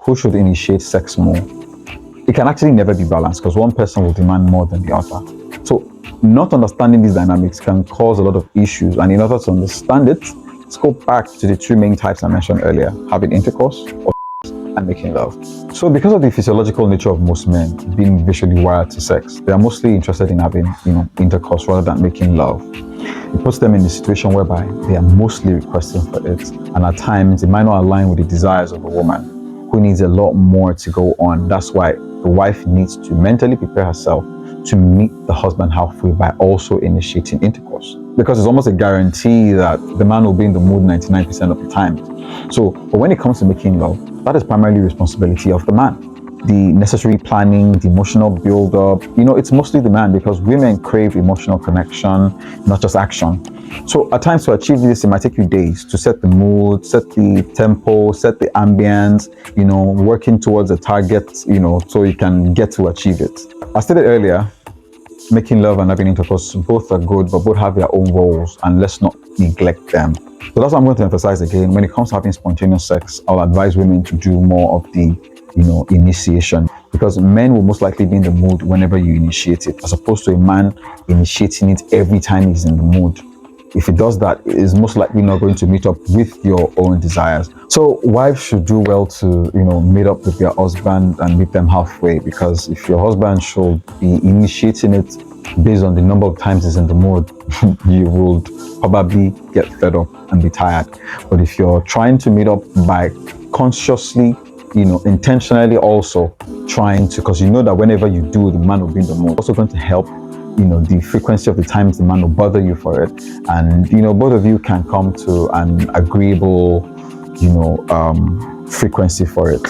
who should initiate sex more, it can actually never be balanced because one person will demand more than the other. So not understanding these dynamics can cause a lot of issues. And in order to understand it, let's go back to the two main types I mentioned earlier, having intercourse or and making love. So because of the physiological nature of most men being visually wired to sex, they are mostly interested in having, intercourse rather than making love. It puts them in a situation whereby they are mostly requesting for it, and at times it might not align with the desires of a woman who needs a lot more to go on. That's why the wife needs to mentally prepare herself to meet the husband halfway by also initiating intercourse, because it's almost a guarantee that the man will be in the mood 99% of the time. So, but when it comes to making love, that is primarily responsibility of the man. The necessary planning, the emotional build-up, it's mostly the man, because women crave emotional connection, not just action. So at times to achieve this, it might take you days to set the mood, set the tempo, set the ambience, working towards a target, so you can get to achieve it. I stated earlier, making love and having intercourse, both are good, but both have their own roles, and let's not neglect them. So that's what I'm going to emphasize again. When it comes to having spontaneous sex, I'll advise women to do more of the initiation, because men will most likely be in the mood whenever you initiate it, as opposed to a man initiating it every time he's in the mood. If he does that, it is most likely not going to meet up with your own desires. So wives should do well to, meet up with their husband and meet them halfway, because if your husband should be initiating it based on the number of times he's in the mood, you would probably get fed up and be tired. But if you're trying to meet up by consciously, intentionally also trying to, because that whenever you do, the man will be in the mood. Also going to help, the frequency of the times the man will bother you for it. And, both of you can come to an agreeable, frequency for it.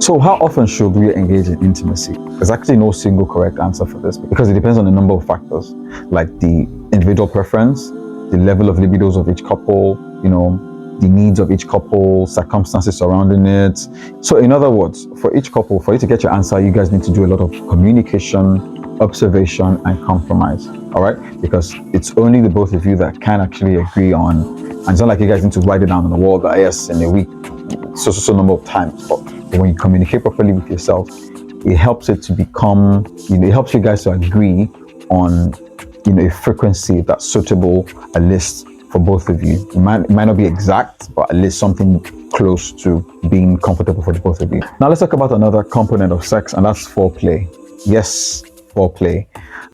So how often should we engage in intimacy? There's actually no single correct answer for this, because it depends on a number of factors, like the individual preference, the level of libidos of each couple, the needs of each couple, circumstances surrounding it. So in other words, for each couple, for you to get your answer, you guys need to do a lot of communication, observation, and compromise. All right? Because it's only the both of you that can actually agree on, and it's not like you guys need to write it down on the wall that yes, in a week, so number of times. But when you communicate properly with yourself, it helps it to become, it helps you guys to agree on, a frequency that's suitable, a list for both of you. It might not be exact, but at least something close to being comfortable for the both of you. Now let's talk about another component of sex, and that's foreplay. Yes, foreplay.